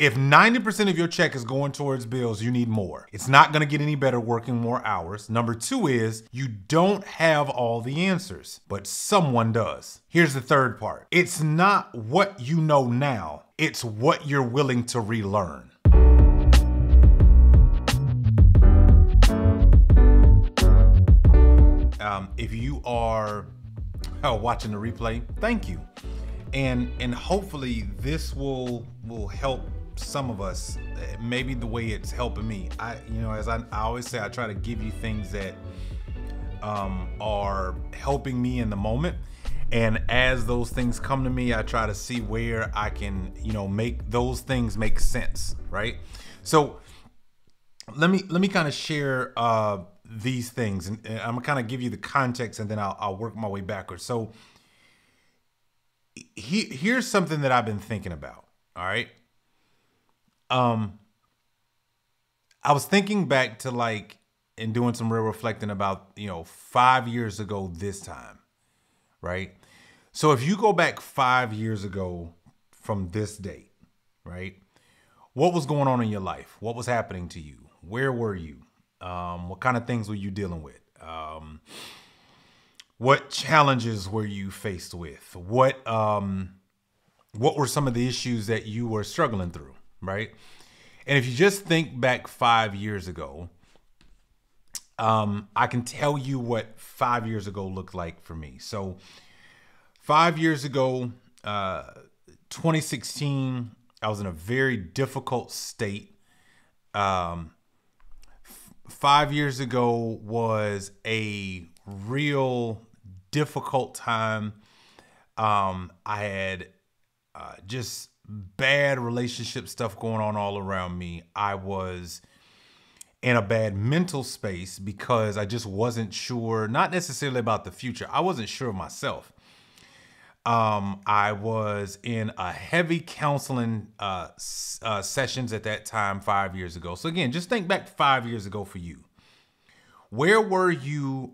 If 90% of your check is going towards bills, you need more. It's not gonna get any better working more hours. Number two is you don't have all the answers, but someone does. Here's the third part. It's not what you know now, it's what you're willing to relearn. If you are watching the replay, thank you. And hopefully this will help some of us, maybe the way it's helping me. As I always say, I try to give you things that are helping me in the moment. And as those things come to me, I try to see where I can, make those things make sense, right? So let me kind of share these things, and I'm gonna kind of give you the context, and then I'll work my way backwards. So here's something that I've been thinking about. All right. I was thinking back to and doing some real reflecting about, 5 years ago this time, right? So if you go back 5 years ago from this date, right? What was going on in your life? What was happening to you? Where were you? What kind of things were you dealing with? What challenges were you faced with? What were some of the issues that you were struggling through, right? And if you just think back 5 years ago, I can tell you what 5 years ago looked like for me. So 5 years ago, 2016, I was in a very difficult state. 5 years ago was a real difficult time. I had just bad relationship stuff going on all around me. I was in a bad mental space because I just wasn't sure, not necessarily about the future. I wasn't sure of myself. I was in a heavy counseling sessions at that time 5 years ago. So again, just think back 5 years ago for you. Where were you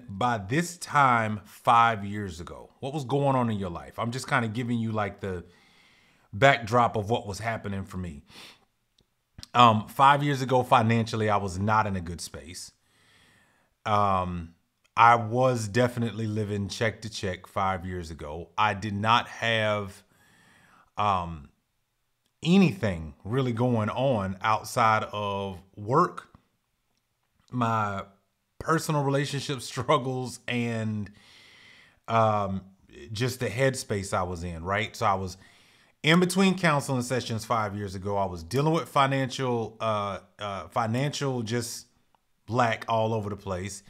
by this time 5 years ago? What was going on in your life? I'm just kind of giving you the backdrop of what was happening for me. 5 years ago, financially, I was not in a good space. I was definitely living check to check 5 years ago. I did not have anything really going on outside of work, my personal relationship struggles, and just the headspace I was in, right? So I was in between counseling sessions 5 years ago. I was dealing with financial just lack all over the place.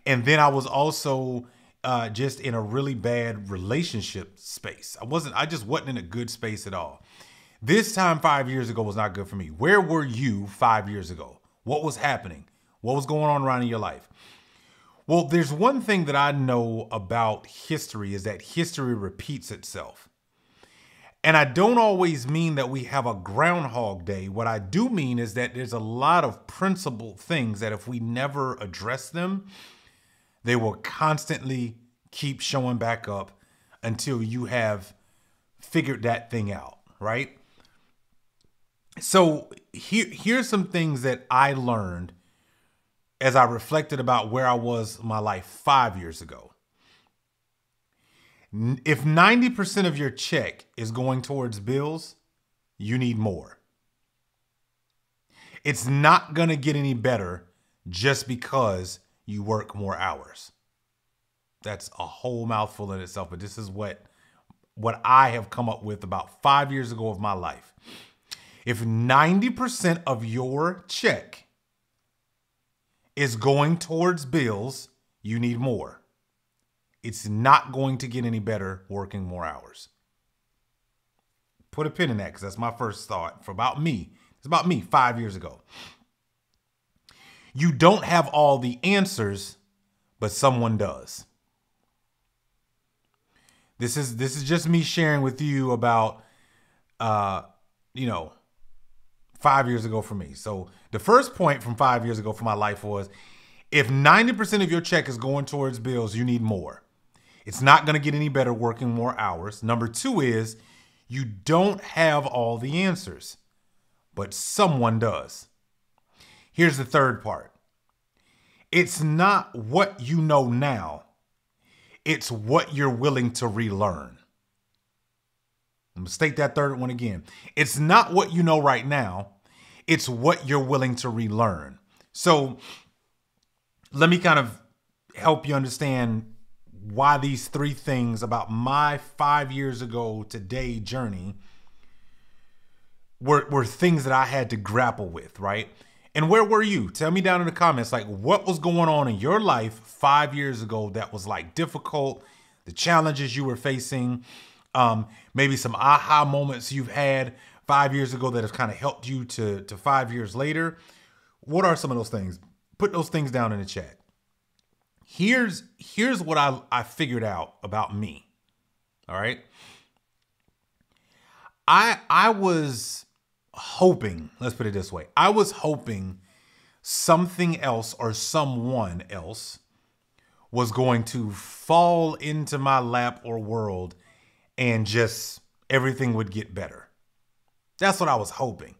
And then I was also just in a really bad relationship space. I just wasn't in a good space at all. This time 5 years ago was not good for me. Where were you 5 years ago? What was happening? What was going on around in your life? Well, there's one thing that I know about history is that history repeats itself. And I don't always mean that we have a Groundhog Day. What I do mean is that there's a lot of principled things that if we never address them, they will constantly keep showing back up until you have figured that thing out, right? So here's some things that I learned as I reflected about where I was in my life 5 years ago. If 90% of your check is going towards bills, you need more. It's not going to get any better just because you work more hours. That's a whole mouthful in itself, but this is what I have come up with about 5 years ago of my life. If 90% of your check is going towards bills, you need more. It's not going to get any better working more hours. Put a pin in that because that's my first thought about me. It's about me 5 years ago. You don't have all the answers, but someone does. This is just me sharing with you about, 5 years ago for me. So the first point from 5 years ago for my life was, if 90% of your check is going towards bills, you need more. It's not going to get any better working more hours. Number two is you don't have all the answers, but someone does. Here's the third part. It's not what you know now. It's what you're willing to relearn. I'm going to state that third one again. It's not what you know right now. It's what you're willing to relearn. So let me kind of help you understand why these three things about my 5 years ago today journey were things that I had to grapple with, right? And where were you? Tell me down in the comments, like, what was going on in your life 5 years ago that was like difficult, the challenges you were facing, maybe some aha moments you've had 5 years ago that have kind of helped you to 5 years later. What are some of those things? Put those things down in the chat. Here's what I figured out about me. All right. I was hoping, let's put it this way. I was hoping something else or someone else was going to fall into my lap or world and just everything would get better. That's what I was hoping.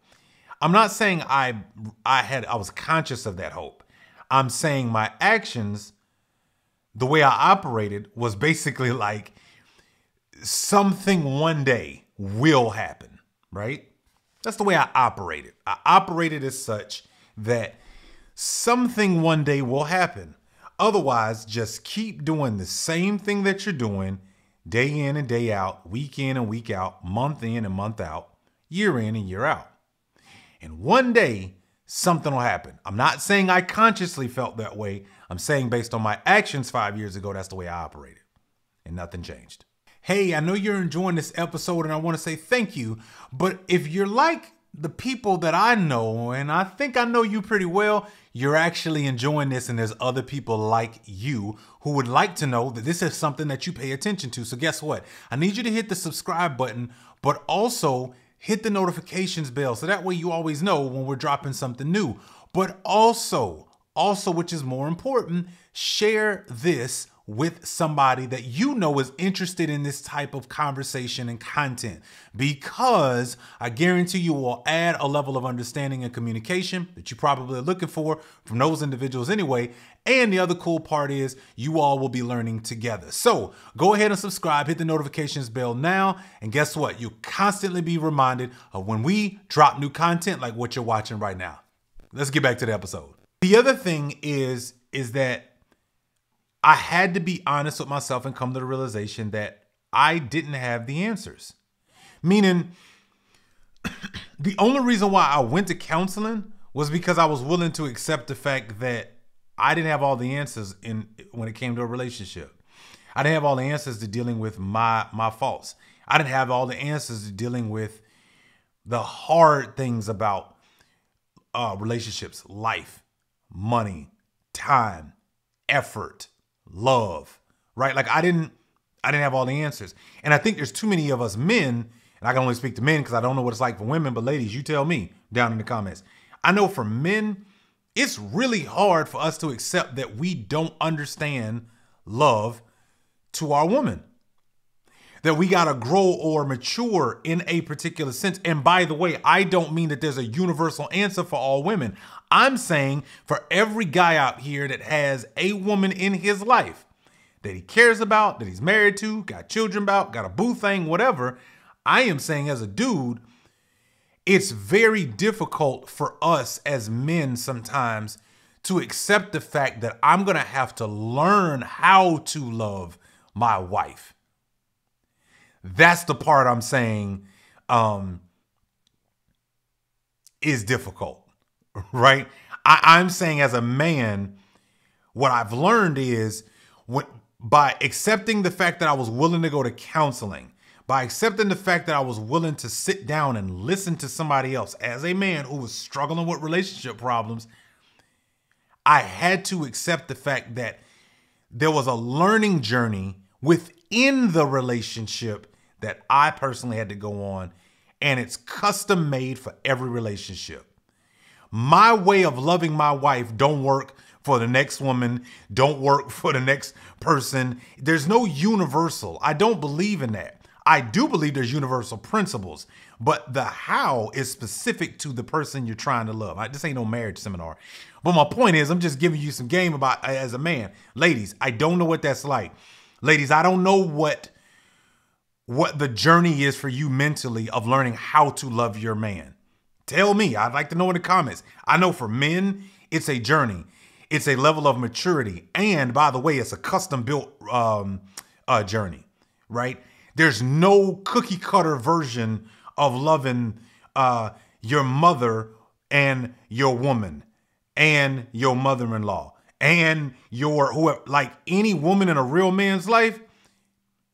I'm not saying I was conscious of that hope. I'm saying my actions, the way I operated, was basically like something one day will happen, right? That's the way I operated. I operated as such that something one day will happen. Otherwise, just keep doing the same thing that you're doing day in and day out, week in and week out, month in and month out, year in and year out. And one day, something will happen. I'm not saying I consciously felt that way. I'm saying based on my actions 5 years ago, that's the way I operated. And nothing changed. Hey, I know you're enjoying this episode and I want to say thank you. But if you're like the people that I know, and I think I know you pretty well, you're actually enjoying this and there's other people like you who would like to know that this is something that you pay attention to. So guess what? I need you to hit the subscribe button, but also hit the notifications bell so that way you always know when we're dropping something new. But also, which is more important, share this with somebody that you know is interested in this type of conversation and content, because I guarantee you will add a level of understanding and communication that you probably are looking for from those individuals anyway. And the other cool part is you all will be learning together. So go ahead and subscribe, hit the notifications bell now. And guess what? You'll constantly be reminded of when we drop new content like what you're watching right now. Let's get back to the episode. The other thing is that I had to be honest with myself and come to the realization that I didn't have the answers. Meaning, the only reason why I went to counseling was because I was willing to accept the fact that I didn't have all the answers when it came to a relationship. I didn't have all the answers to dealing with my faults. I didn't have all the answers to dealing with the hard things about relationships, life, money, time, effort, love, right? Like I didn't have all the answers. And I think there's too many of us men, and I can only speak to men because I don't know what it's like for women, but ladies, you tell me down in the comments. I know for men, it's really hard for us to accept that we don't understand love to our woman, that we got to grow or mature in a particular sense. And by the way, I don't mean that there's a universal answer for all women. I'm saying for every guy out here that has a woman in his life that he cares about, that he's married to, got children about, got a boo thing, whatever, I am saying as a dude, it's very difficult for us as men sometimes to accept the fact that I'm going to have to learn how to love my wife. That's the part I'm saying is difficult, right? I'm saying as a man, what I've learned is by accepting the fact that I was willing to go to counseling, by accepting the fact that I was willing to sit down and listen to somebody else as a man who was struggling with relationship problems, I had to accept the fact that there was a learning journey within the relationship that I personally had to go on, and it's custom made for every relationship. My way of loving my wife don't work for the next woman, don't work for the next person. There's no universal. I don't believe in that. I do believe there's universal principles, but the how is specific to the person you're trying to love. This ain't no marriage seminar. But my point is, I'm just giving you some game about as a man. Ladies, I don't know what that's like. Ladies, I don't know what the journey is for you mentally of learning how to love your man. Tell me. I'd like to know in the comments. I know for men, it's a journey. It's a level of maturity. And by the way, it's a custom built journey, right? There's no cookie cutter version of loving your mother and your woman and your mother-in-law and your whoever, like any woman in a real man's life.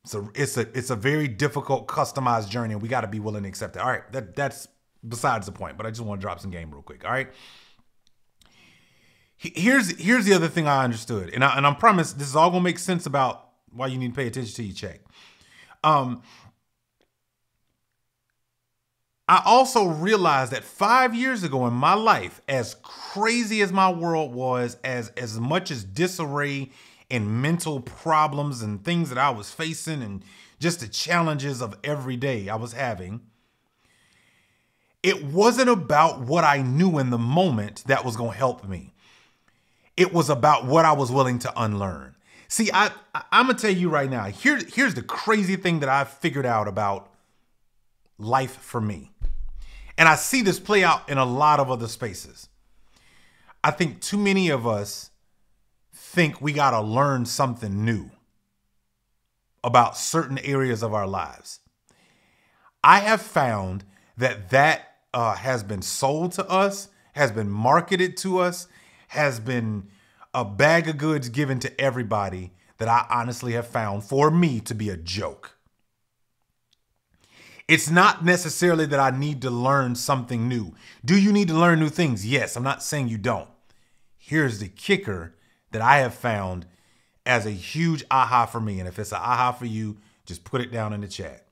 So it's a very difficult customized journey, and we got to be willing to accept it. All right, that's besides the point, but I just want to drop some game real quick. All right. Here's the other thing I understood, and I promise this is all gonna make sense about why you need to pay attention to your check. I also realized that 5 years ago in my life, as crazy as my world was, as much as disarray and mental problems and things that I was facing and just the challenges of every day I was having, it wasn't about what I knew in the moment that was going to help me. It was about what I was willing to unlearn. See, I'm going to tell you right now, here's the crazy thing that I've figured out about life for me. And I see this play out in a lot of other spaces. I think too many of us think we got to learn something new about certain areas of our lives. I have found that has been sold to us, has been marketed to us, has been a bag of goods given to everybody that I honestly have found for me to be a joke. It's not necessarily that I need to learn something new. Do you need to learn new things? Yes, I'm not saying you don't. Here's the kicker that I have found as a huge aha for me. And if it's an aha for you, just put it down in the chat.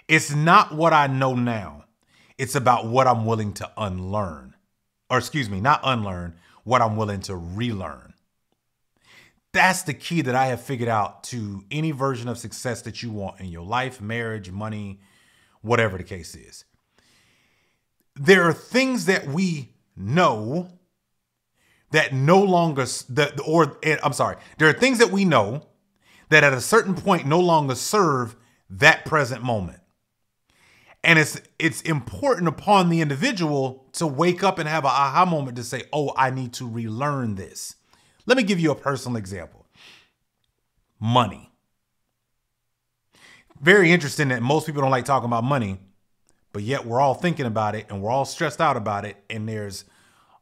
It's not what I know now. It's about what I'm willing to unlearn. Or excuse me, not unlearn, what I'm willing to relearn. That's the key that I have figured out to any version of success that you want in your life, marriage, money, whatever the case is. There are things that we know that no longer, there are things that we know that at a certain point no longer serve that present moment. And it's important upon the individual to wake up and have an aha moment to say, oh, I need to relearn this. Let me give you a personal example. Money. Very interesting that most people don't like talking about money, but yet we're all thinking about it and we're all stressed out about it. And there's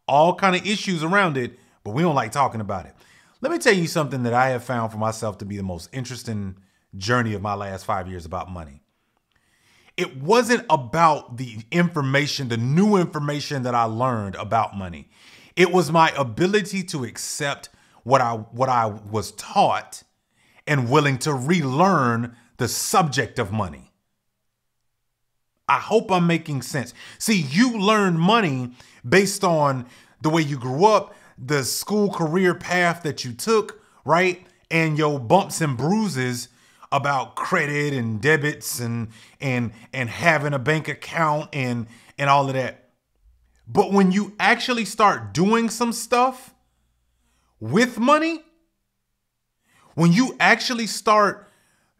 all kind of issues around it, but we don't like talking about it. Let me tell you something that I have found for myself to be the most interesting journey of my last 5 years about money. It wasn't about the information, the new information that I learned about money. It was my ability to accept what I was taught and willing to relearn the subject of money. I hope I'm making sense. See, you learn money based on the way you grew up, the school career path that you took, right? And your bumps and bruises about credit and debits and having a bank account and all of that. But when you actually start doing some stuff with money, when you actually start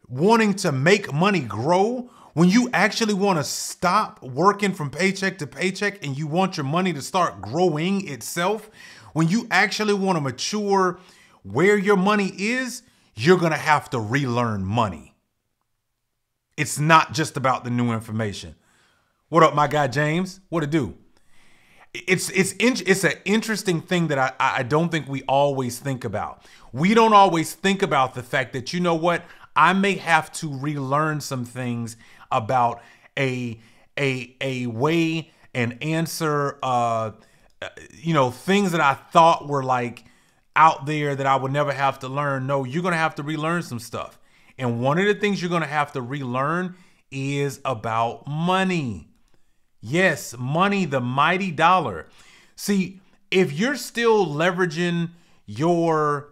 wanting to make money grow, when you actually want to stop working from paycheck to paycheck and you want your money to start growing itself, when you actually want to mature where your money is, you're going to have to relearn money. It's not just about the new information. What up, my guy, James? What it do? It's an interesting thing that I don't think we always think about. We don't always think about the fact that, you know what, I may have to relearn some things about a way and answer, things that I thought were like out there that I would never have to learn. No, you're going to have to relearn some stuff. And one of the things you're going to have to relearn is about money. Yes, money, the mighty dollar. See, if you're still leveraging your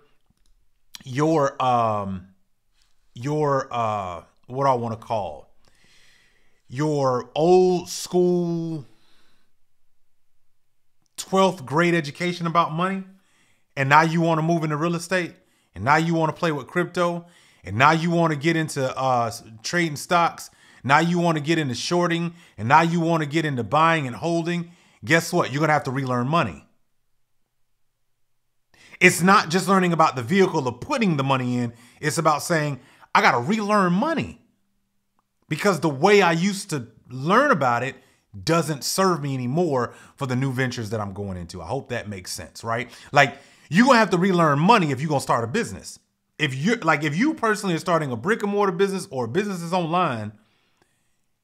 what I want to call your old school 12th grade education about money, and now you want to move into real estate, and now you want to play with crypto, and now you want to get into trading stocks, now you want to get into shorting, and now you want to get into buying and holding, guess what? You're going to have to relearn money. It's not just learning about the vehicle of putting the money in. It's about saying, I got to relearn money because the way I used to learn about it doesn't serve me anymore for the new ventures that I'm going into. I hope that makes sense, right? Like, you're going to have to relearn money if you're going to start a business. If you personally are starting a brick and mortar business or businesses online,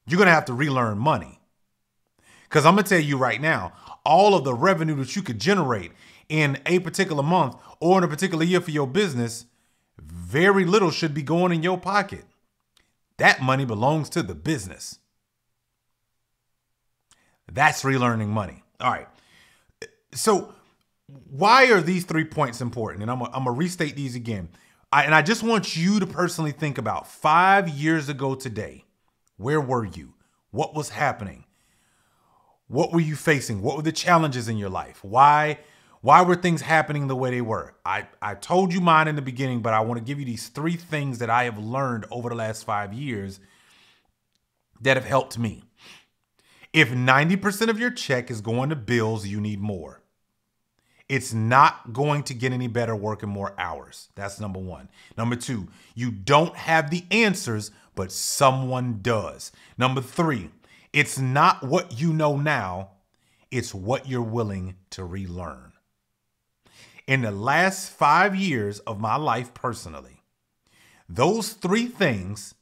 you're going to have to relearn money. Because I'm going to tell you right now, all of the revenue that you could generate in a particular month or in a particular year for your business, very little should be going in your pocket. That money belongs to the business. That's relearning money. All right. So why are these 3 points important? And I'm going to restate these again. I just want you to personally think about 5 years ago today. Where were you? What was happening? What were you facing? What were the challenges in your life? Why were things happening the way they were? I told you mine in the beginning, but I want to give you these 3 things that I have learned over the last 5 years that have helped me. If 90% of your check is going to bills, you need more. It's not going to get any better working more hours. That's number 1. Number 2, you don't have the answers, but someone does. Number 3, it's not what you know now, it's what you're willing to relearn. In the last 5 years of my life personally, those 3 things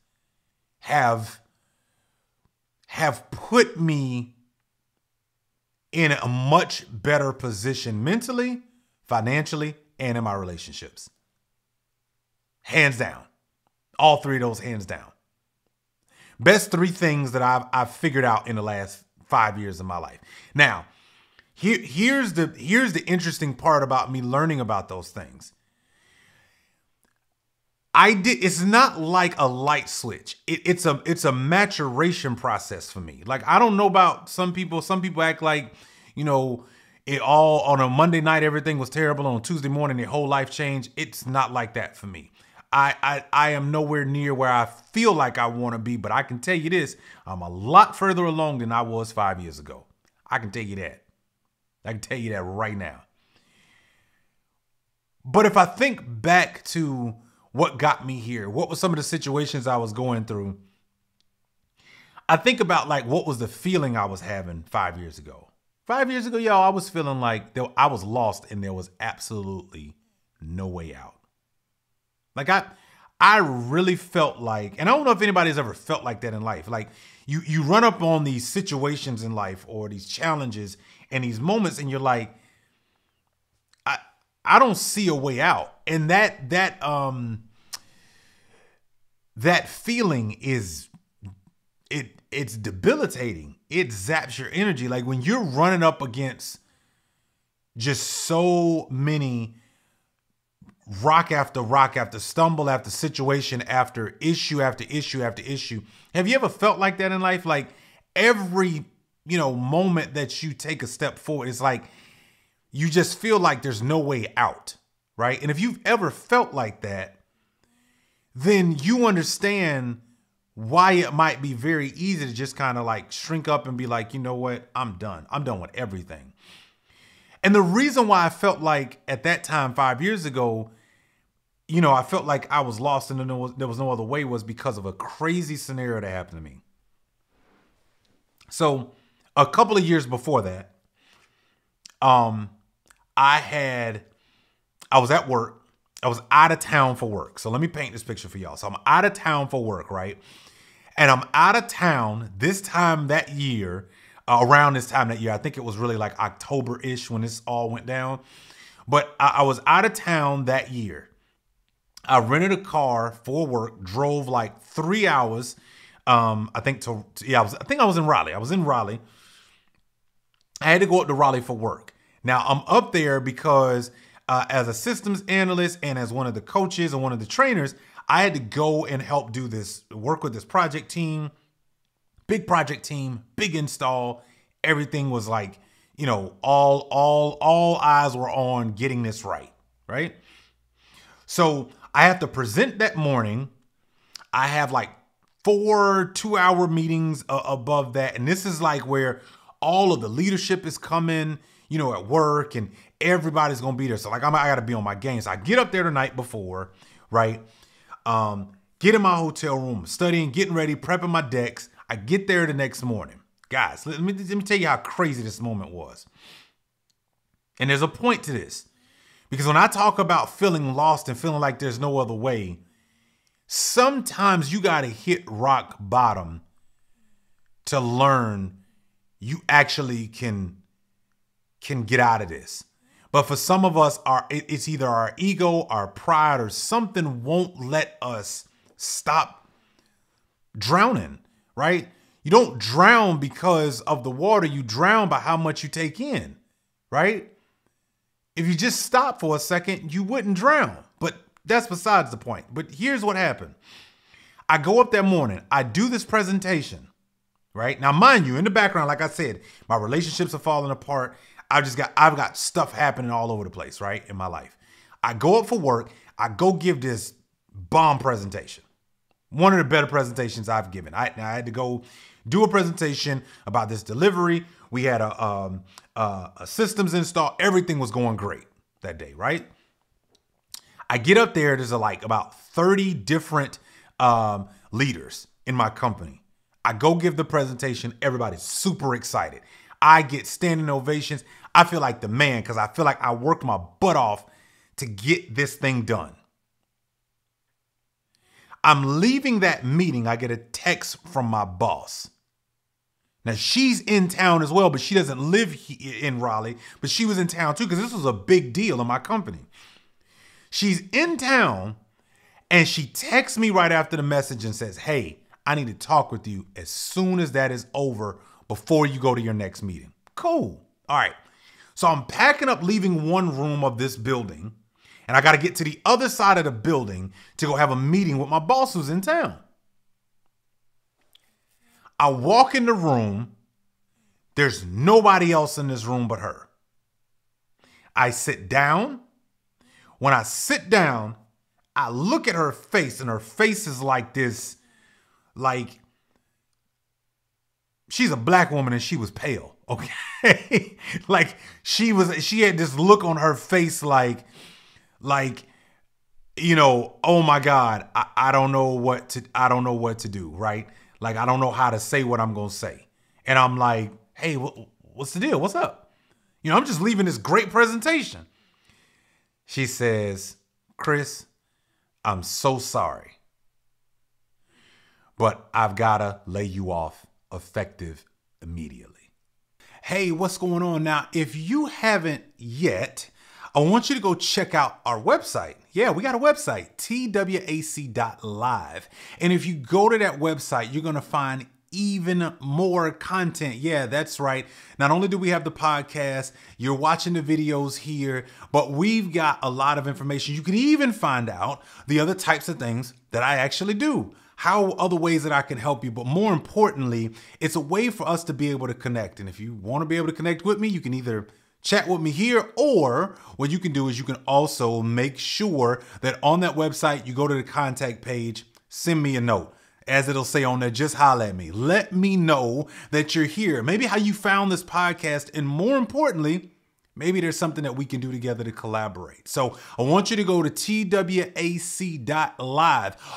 have put me in a much better position mentally, financially, and in my relationships. Hands down. All 3 of those, hands down. Best 3 things that I've figured out in the last 5 years of my life. Now, here's the interesting part about me learning about those things. It's not like a light switch. It's a maturation process for me. Like, I don't know about some people. Some people act like, it all on a Monday night, everything was terrible. On a Tuesday morning, their whole life changed. It's not like that for me. I am nowhere near where I feel like I want to be, but I can tell you this, I'm a lot further along than I was 5 years ago. I can tell you that. I can tell you that right now. But if I think back to what got me here, what were some of the situations I was going through, I think about like what was the feeling I was having 5 years ago. 5 years ago, y'all, I was feeling like I was lost and there was absolutely no way out. Like I really felt like, and I don't know if anybody's ever felt like that in life. Like you run up on these situations in life or these challenges and these moments and you're like, I don't see a way out. And that feeling is, it's debilitating. It zaps your energy. Like when you're running up against just so many rock after rock after stumble after situation after issue after issue after issue. Have you ever felt like that in life? Like every, moment that you take a step forward, it's like you just feel like there's no way out, right? And if you've ever felt like that, then you understand why it might be very easy to just kind of like shrink up and be like, you know what? I'm done. I'm done with everything. And the reason why I felt like at that time, 5 years ago, I felt like I was lost and there was no other way was because of a crazy scenario that happened to me. So a couple of years before that, I was at work. I was out of town for work. So let me paint this picture for y'all. So I'm out of town for work, right? And I'm out of town this time that year, around this time that year. I think it was really like October-ish when this all went down. But I was out of town that year. I rented a car for work, drove like 3 hours. I think I was in Raleigh. I was in Raleigh. I had to go up to Raleigh for work. Now I'm up there because as a systems analyst and as one of the coaches and one of the trainers, I had to go and help do this, work with this project team, big project team, big install. Everything was like, you know, all eyes were on getting this right, right? So I have to present that morning. I have like 4 2-hour meetings above that. And this is like where all of the leadership is coming, you know, at work, and everybody's going to be there. So like, I got to be on my game. So I get up there the night before, right? Get in my hotel room, studying, getting ready, prepping my decks. I get there the next morning. Guys, let me tell you how crazy this moment was. And there's a point to this. Because when I talk about feeling lost and feeling like there's no other way, sometimes you got to hit rock bottom to learn you actually can get out of this. But for some of us, it's either our ego, our pride, or something won't let us stop drowning, right? You don't drown because of the water. You drown by how much you take in, right? If you just stop for a second, you wouldn't drown. But that's besides the point. But here's what happened. I go up that morning. I do this presentation, right? Now, mind you, in the background, like I said, my relationships are falling apart. I've got stuff happening all over the place, right, in my life. I go up for work. I go give this bomb presentation. One of the better presentations I've given. I had to go do a presentation about this delivery. We had a systems install. Everything was going great that day, right? I get up there. There's like about 30 different leaders in my company. I go give the presentation. Everybody's super excited. I get standing ovations. I feel like the man because I feel like I worked my butt off to get this thing done. I'm leaving that meeting. I get a text from my boss. Now, she's in town as well, but she doesn't live in Raleigh, but she was in town too because this was a big deal in my company. She's in town and she texts me right after the message and says, hey, I need to talk with you as soon as that is over before you go to your next meeting. Cool. All right. So I'm packing up, leaving one room of this building, and I got to get to the other side of the building to go have a meeting with my boss who's in town. I walk in the room. There's nobody else in this room but her. I sit down. When I sit down, I look at her face, and her face is like this, like she's a black woman and she was pale. Okay. Like she had this look on her face like, you know, oh my God, I don't know what to do. Right. Like, I don't know how to say what I'm going to say. And I'm like, hey, what's the deal? What's up? You know, I'm just leaving this great presentation. She says, Chris, I'm so sorry, but I've got to lay you off effective immediately. Hey, what's going on? Now, if you haven't yet, I want you to go check out our website. Yeah, we got a website, twac.live. And if you go to that website, you're going to find even more content. Yeah, that's right. Not only do we have the podcast, you're watching the videos here, but we've got a lot of information. You can even find out the other types of things that I actually do. How other ways that I can help you. But more importantly, it's a way for us to be able to connect. And if you want to be able to connect with me, you can either chat with me here, or what you can do is you can also make sure that on that website, you go to the contact page, send me a note. As it'll say on there, just holler at me. Let me know that you're here. Maybe how you found this podcast. And more importantly, maybe there's something that we can do together to collaborate. So I want you to go to twac.live.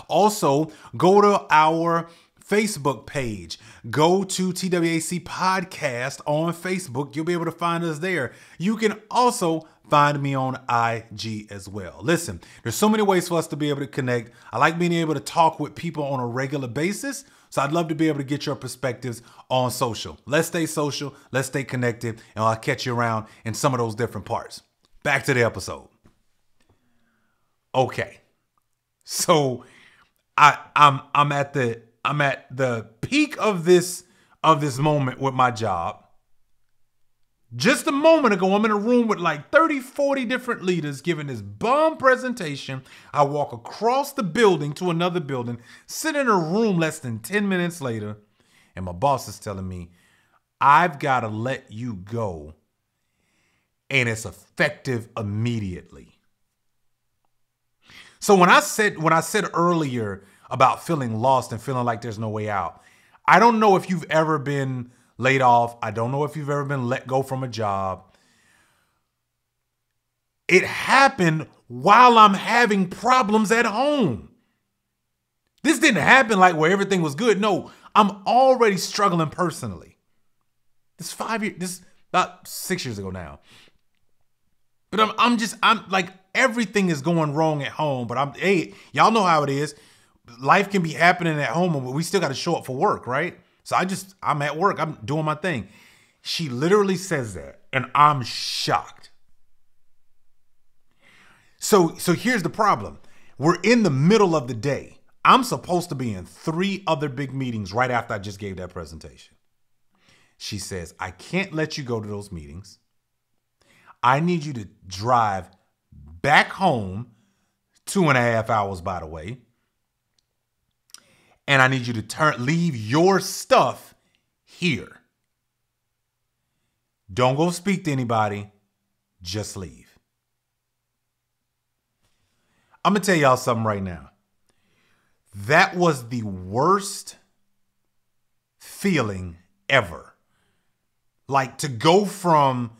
Also, go to our Facebook page. Go to TWAC Podcast on Facebook. You'll be able to find us there. You can also find me on IG as well. Listen, there's so many ways for us to be able to connect. I like being able to talk with people on a regular basis. So I'd love to be able to get your perspectives on social. Let's stay social. Let's stay connected. And I'll catch you around in some of those different parts. Back to the episode. Okay. So I'm at the peak of this moment with my job. Just a moment ago, I'm in a room with like 30, 40 different leaders giving this bum presentation. I walk across the building to another building, sit in a room less than 10 minutes later, and my boss is telling me, I've got to let you go, and it's effective immediately. So when I said earlier about feeling lost and feeling like there's no way out, I don't know if you've ever been laid off. I don't know if you've ever been let go from a job. It happened while I'm having problems at home. This didn't happen like where everything was good. No, I'm already struggling personally. This about 6 years ago now. But I'm like, everything is going wrong at home. But hey, y'all know how it is. Life can be happening at home, but we still got to show up for work, right? So I'm at work. I'm doing my thing. She literally says that, and I'm shocked. So here's the problem. We're in the middle of the day. I'm supposed to be in 3 other big meetings right after I just gave that presentation. She says, I can't let you go to those meetings. I need you to drive back home, 2.5 hours, by the way. And I need you to leave your stuff here. Don't go speak to anybody. Just leave. I'm going to tell y'all something right now. That was the worst feeling ever. Like, to go from,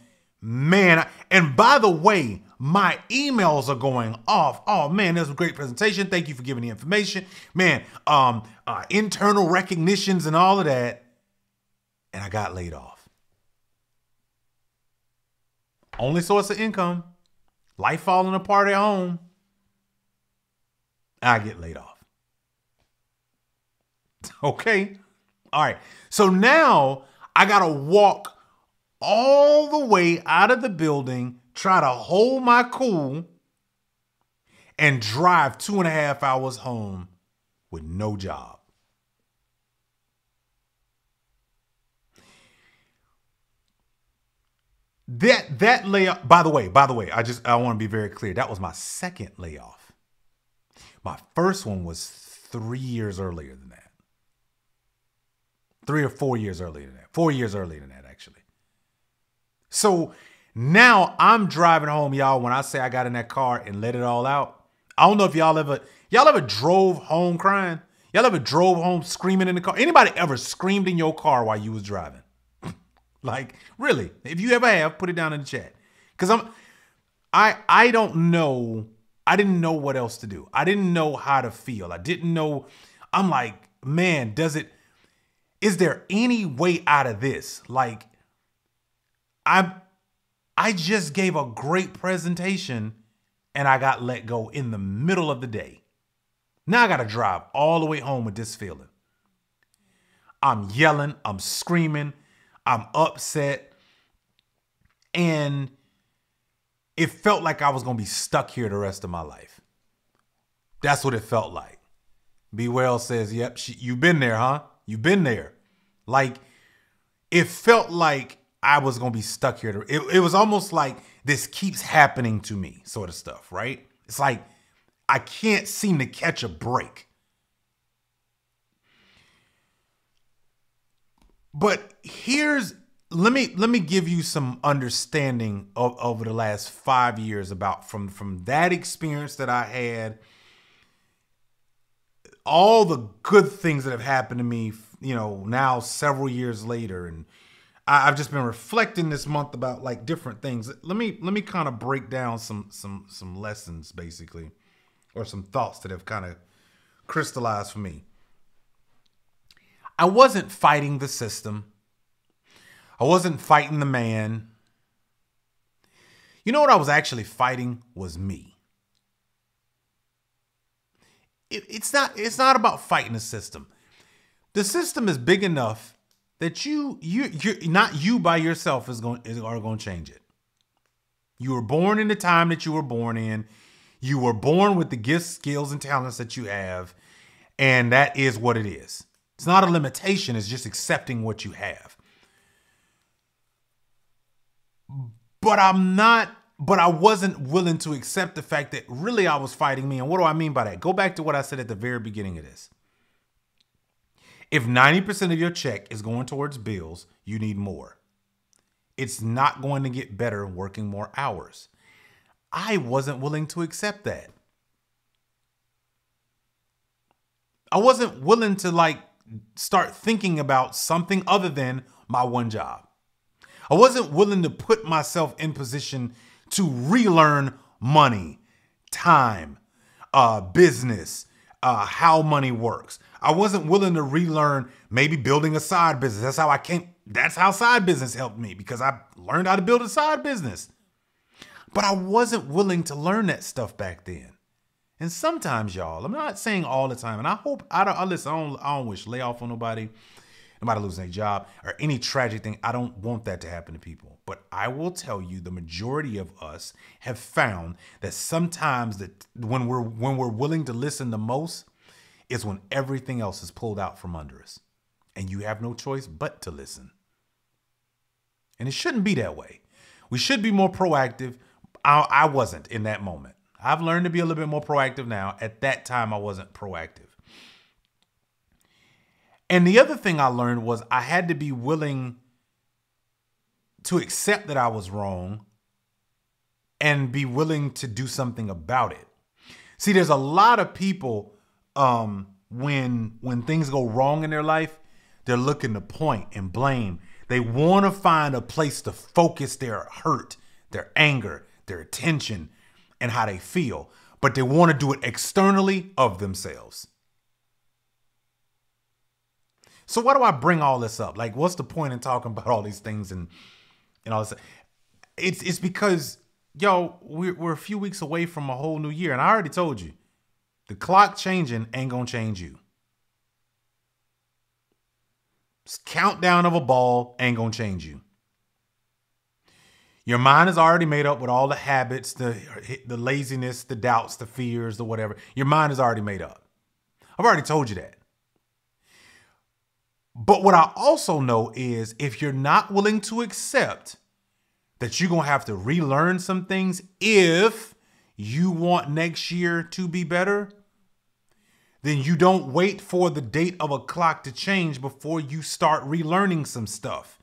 man, and by the way, my emails are going off. Oh man, that was a great presentation. Thank you for giving the information. Man, internal recognitions and all of that. And I got laid off. Only source of income. Life falling apart at home. I get laid off. Okay. All right. So now I got to walk all the way out of the building, try to hold my cool, and drive 2.5 hours home with no job. That layoff, by the way, I want to be very clear. That was my second layoff. My first one was 3 years earlier than that. 3 or 4 years earlier than that. 4 years earlier than that, actually. So now I'm driving home, y'all. When I say I got in that car and let it all out, I don't know if y'all ever drove home crying. Y'all ever drove home screaming in the car? Anybody ever screamed in your car while you was driving? Like, really? If you ever have, put it down in the chat. Because I don't know. I didn't know what else to do. I didn't know how to feel. I didn't know. I'm like, man, is there any way out of this? Like, I just gave a great presentation and I got let go in the middle of the day. Now I got to drive all the way home with this feeling. I'm yelling, I'm screaming, I'm upset. And it felt like I was going to be stuck here the rest of my life. That's what it felt like. B. Wells says, yep, you've been there, huh? You've been there. Like, it felt like I was going to be stuck here. It was almost like this keeps happening to me sort of stuff, right? It's like I can't seem to catch a break. But let me give you some understanding over the last 5 years about from that experience that I had, all the good things that have happened to me, now several years later. And I've just been reflecting this month about like different things. Let me kind of break down some lessons basically, or some thoughts that have kind of crystallized for me. I wasn't fighting the system. I wasn't fighting the man. You know what I was actually fighting was me. It's not about fighting the system. The system is big enough that you're not you by yourself are going to change it. You were born in the time that you were born in. You were born with the gifts, skills, and talents that you have. And that is what it is. It's not a limitation. It's just accepting what you have. But I wasn't willing to accept the fact that really I was fighting me. And what do I mean by that? Go back to what I said at the very beginning of this. If 90% of your check is going towards bills, you need more. It's not going to get better working more hours. I wasn't willing to accept that. I wasn't willing to start thinking about something other than my one job. I wasn't willing to put myself in position to relearn money, time, business, how money works. I wasn't willing to relearn maybe building a side business. That's how side business helped me, because I learned how to build a side business. But I wasn't willing to learn that stuff back then. And sometimes, y'all, I'm not saying all the time, and I hope I don't wish layoff on nobody losing their job or any tragic thing. I don't want that to happen to people. But I will tell you, the majority of us have found that sometimes that when we're willing to listen the most is when everything else is pulled out from under us. And you have no choice but to listen. And it shouldn't be that way. We should be more proactive. I wasn't in that moment. I've learned to be a little bit more proactive now. At that time, I wasn't proactive. And the other thing I learned was I had to be willing to accept that I was wrong and be willing to do something about it. See, there's a lot of people when things go wrong in their life, they're looking to point and blame. They want to find a place to focus their hurt, their anger, their attention, and how they feel. But they want to do it externally of themselves. So why do I bring all this up? What's the point in talking about all these things and all this? It's because, yo, we're a few weeks away from a whole new year. And I already told you, the clock changing ain't going to change you. Countdown of a ball ain't going to change you. Your mind is already made up with all the habits, the laziness, the doubts, the fears, the whatever. Your mind is already made up. I've already told you that. But what I also know is if you're not willing to accept that you're going to have to relearn some things if you want next year to be better, then you don't wait for the date of a clock to change before you start relearning some stuff.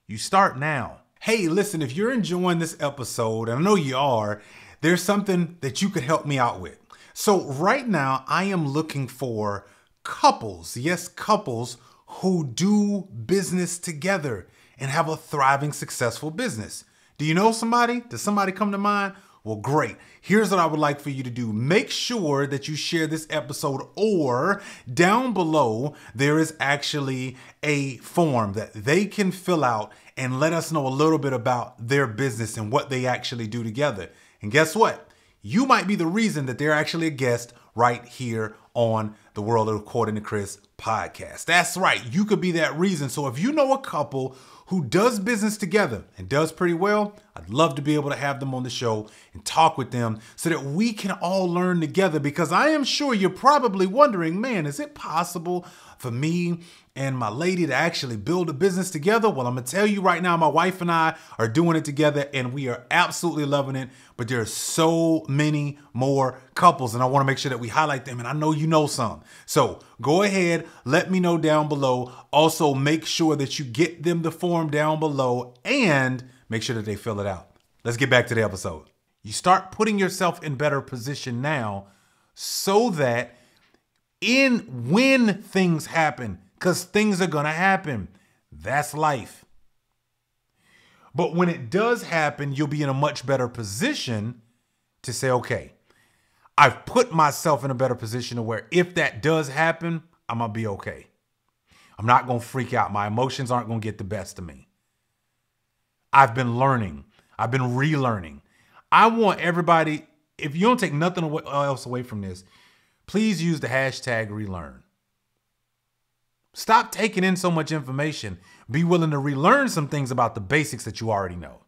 You start now. Hey, listen, if you're enjoying this episode, and I know you are, there's something that you could help me out with. So right now, I am looking for couples, yes, couples who do business together and have a thriving, successful business. Do you know somebody? Does somebody come to mind? Well, great. Here's what I would like for you to do. Make sure that you share this episode, or down below, there is actually a form that they can fill out and let us know a little bit about their business and what they actually do together. And guess what? You might be the reason that they're actually a guest right here on the World According to Chris podcast. That's right. You could be that reason. So if you know a couple who does business together and does pretty well, I'd love to be able to have them on the show and talk with them so that we can all learn together, because I am sure you're probably wondering, man, is it possible for me and my lady to actually build a business together? Well, I'm going to tell you right now, my wife and I are doing it together and we are absolutely loving it. But there are so many more couples and I want to make sure that we highlight them. And I know you know some. So go ahead, let me know down below. Also, make sure that you get them the form down below and make sure that they fill it out. Let's get back to the episode. You start putting yourself in better position now so that when things happen, because things are going to happen, that's life. But when it does happen, you'll be in a much better position to say, okay, I've put myself in a better position to where if that does happen, I'm going to be okay. I'm not going to freak out. My emotions aren't going to get the best of me. I've been learning. I've been relearning. I want everybody, if you don't take nothing else away from this, please use the hashtag relearn. Stop taking in so much information. Be willing to relearn some things about the basics that you already know.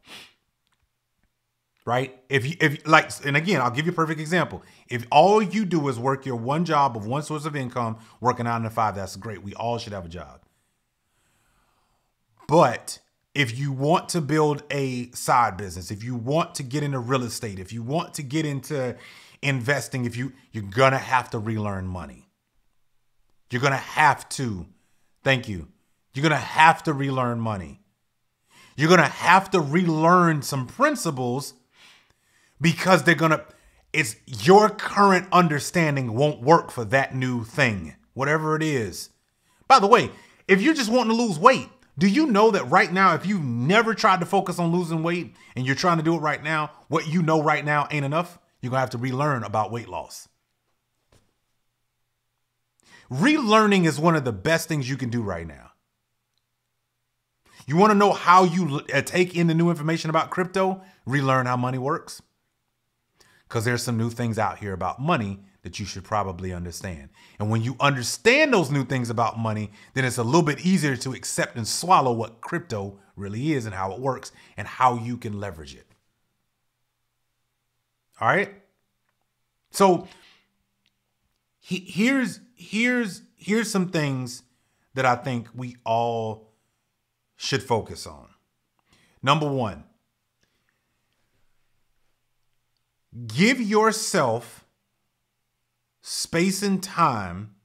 Right? And again, I'll give you a perfect example. If all you do is work your one job of one source of income, working 9 to 5, that's great. We all should have a job. But If you want to build a side business, if you want to get into real estate, if you want to get into investing, you're going to have to relearn money. You're going to have to. Thank you. You're going to have to relearn money. You're going to have to relearn some principles because it's your current understanding won't work for that new thing, whatever it is. By the way, if you're just wanting to lose weight, do you know that right now, if you've never tried to focus on losing weight and you're trying to do it right now, what you know right now ain't enough? You're going to have to relearn about weight loss. Relearning is one of the best things you can do right now. You want to know how you take in the new information about crypto? Relearn how money works. Because there's some new things out here about money that you should probably understand. And when you understand those new things about money, then it's a little bit easier to accept and swallow what crypto really is and how it works and how you can leverage it. All right. So here's some things that I think we all should focus on. Number one, give yourself space and time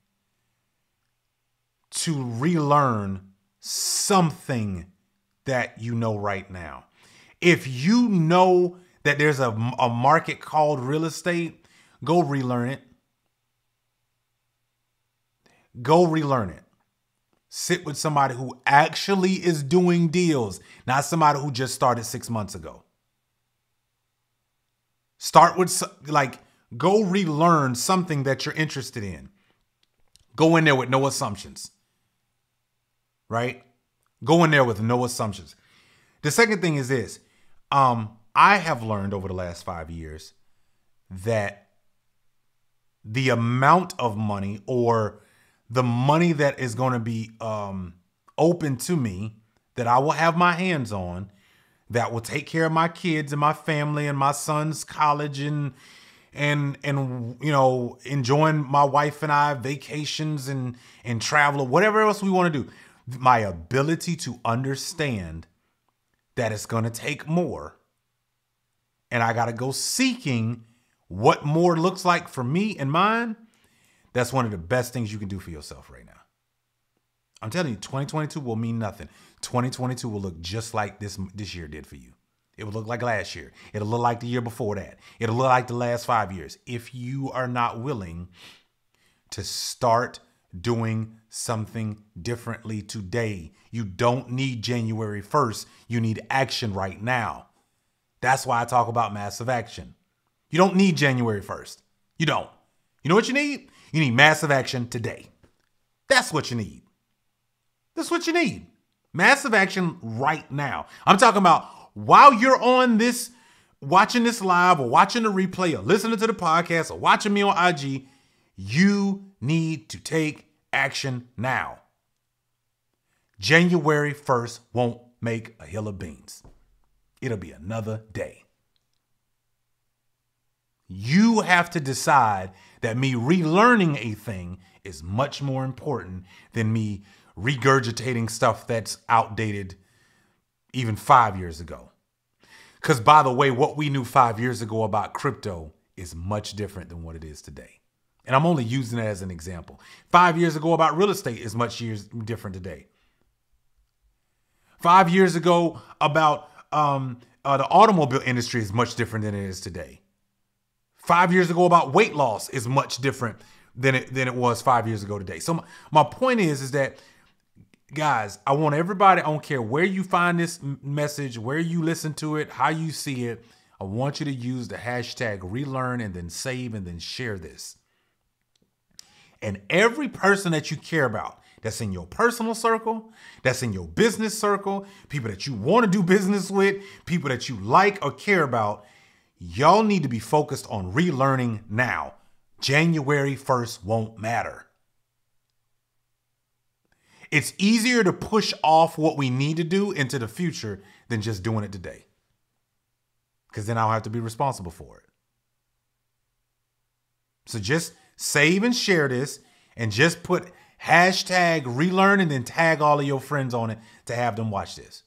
to relearn something that you know right now. If you know that there's a market called real estate, go relearn it. Go relearn it. Sit with somebody who actually is doing deals, not somebody who just started 6 months ago. Start with, go relearn something that you're interested in. Go in there with no assumptions, right? Go in there with no assumptions. The second thing is this. I have learned over the last 5 years that the amount of money or the money that is going to be open to me, that I will have my hands on, that will take care of my kids and my family and my son's college and you know, enjoying my wife and I vacations and travel or whatever else we want to do. My ability to understand that it's going to take more, and I got to go seeking what more looks like for me and mine. That's one of the best things you can do for yourself right now. I'm telling you, 2022 will mean nothing. 2022 will look just like this year did for you. It will look like last year. It'll look like the year before that. It'll look like the last 5 years. If you are not willing to start doing something differently today, you don't need January 1st. You need action right now. That's why I talk about massive action. You don't need January 1st. You don't. You know what you need? You need massive action today. That's what you need. That's what you need. Massive action right now. I'm talking about while you're on this, watching this live or watching the replay or listening to the podcast or watching me on IG, you need to take action now. January 1st won't make a hill of beans. It'll be another day. You have to decide that me relearning a thing is much more important than me regurgitating stuff that's outdated even 5 years ago. Because by the way, what we knew 5 years ago about crypto is much different than what it is today. And I'm only using it as an example. 5 years ago about real estate is much different today. 5 years ago about the automobile industry is much different than it is today. 5 years ago about weight loss is much different than it was 5 years ago today. So my point is that, guys, I want everybody, I don't care where you find this message, where you listen to it, how you see it, I want you to use the hashtag relearn and then save and then share this. And every person that you care about, that's in your personal circle, that's in your business circle, people that you want to do business with, people that you like or care about, y'all need to be focused on relearning now. January 1st won't matter. It's easier to push off what we need to do into the future than just doing it today. Because then I'll have to be responsible for it. So just save and share this and just put hashtag relearn and then tag all of your friends on it to have them watch this.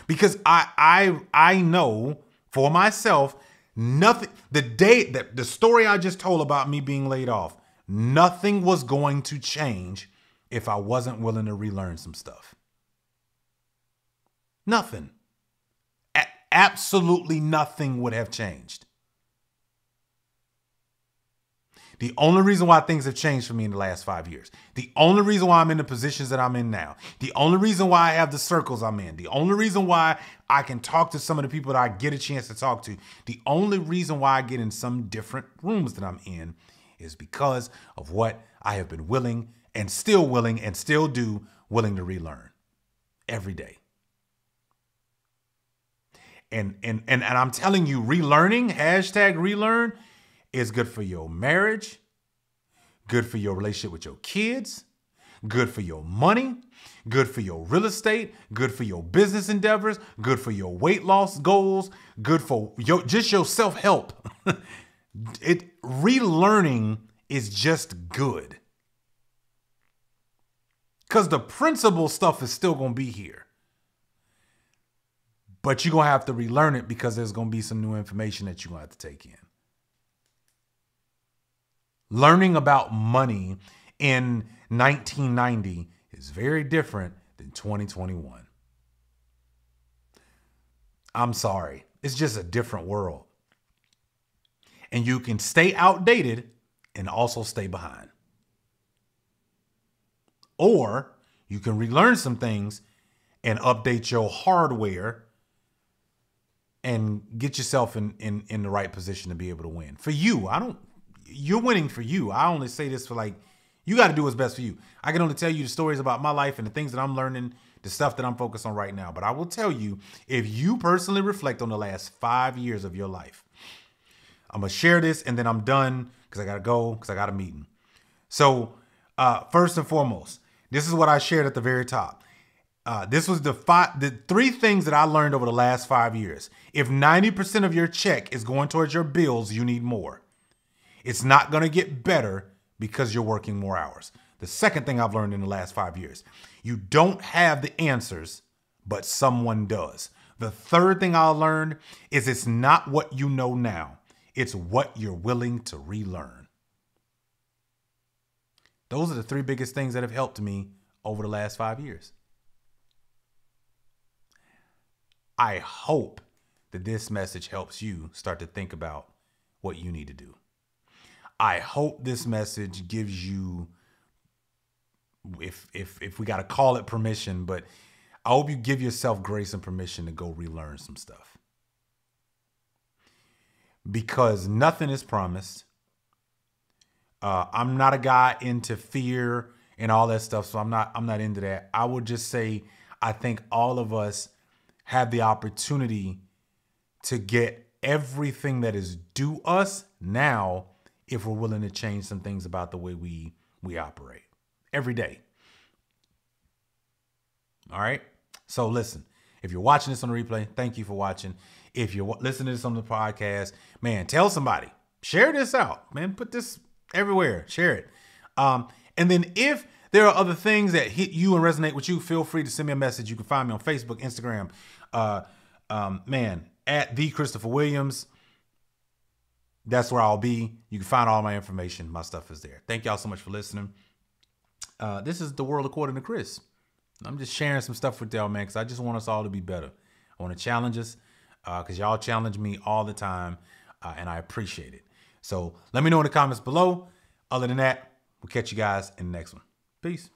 Because I know for myself, nothing, the day that the story I just told about me being laid off, nothing was going to change if I wasn't willing to relearn some stuff. Nothing. Absolutely nothing would have changed. The only reason why things have changed for me in the last 5 years, the only reason why I'm in the positions that I'm in now, the only reason why I have the circles I'm in, the only reason why I can talk to some of the people that I get a chance to talk to, the only reason why I get in some different rooms that I'm in is because of what I have been willing and still willing to relearn every day. And I'm telling you, relearning, #relearn, is good for your marriage, good for your relationship with your kids, good for your money, good for your real estate, good for your business endeavors, good for your weight loss goals, good for just your self-help. Relearning is just good. Because the principal stuff is still going to be here. But you're going to have to relearn it because there's going to be some new information that you're going to have to take in. Learning about money in 1990 is very different than 2021. I'm sorry. It's just a different world. And you can stay outdated and also stay behind. Or you can relearn some things and update your hardware and get yourself in the right position to be able to win. For you, you're winning for you. I only say this for you got to do what's best for you. I can only tell you the stories about my life and the things that I'm learning, the stuff that I'm focused on right now. But I will tell you, if you personally reflect on the last 5 years of your life, I'm going to share this and then I'm done because I got to go because I got a meeting. So first and foremost, this is what I shared at the very top. This was the 3 things that I learned over the last 5 years. If 90% of your check is going towards your bills, you need more. It's not going to get better because you're working more hours. The second thing I've learned in the last 5 years, you don't have the answers, but someone does. The third thing I learned is it's not what you know now. It's what you're willing to relearn. Those are the 3 biggest things that have helped me over the last 5 years. I hope that this message helps you start to think about what you need to do. I hope this message gives you, if we got to call it permission, but I hope you give yourself grace and permission to go relearn some stuff. Because nothing is promised. I'm not a guy into fear and all that stuff, so I'm not into that. I would just say I think all of us have the opportunity to get everything that is due us now if we're willing to change some things about the way we operate every day. All right. So listen, if you're watching this on the replay, thank you for watching. If you're listening to this on the podcast, man, tell somebody, share this out, man, put this everywhere, share it. And then if there are other things that hit you and resonate with you, feel free to send me a message. You can find me on Facebook, Instagram, at the Christopher Williams. That's where I'll be. You can find all my information. My stuff is there. Thank y'all so much for listening. This is The World According to Chris. I'm just sharing some stuff with y'all, man, because I just want us all to be better. I want to challenge us because y'all challenge me all the time, and I appreciate it. So let me know in the comments below. Other than that, we'll catch you guys in the next one. Peace.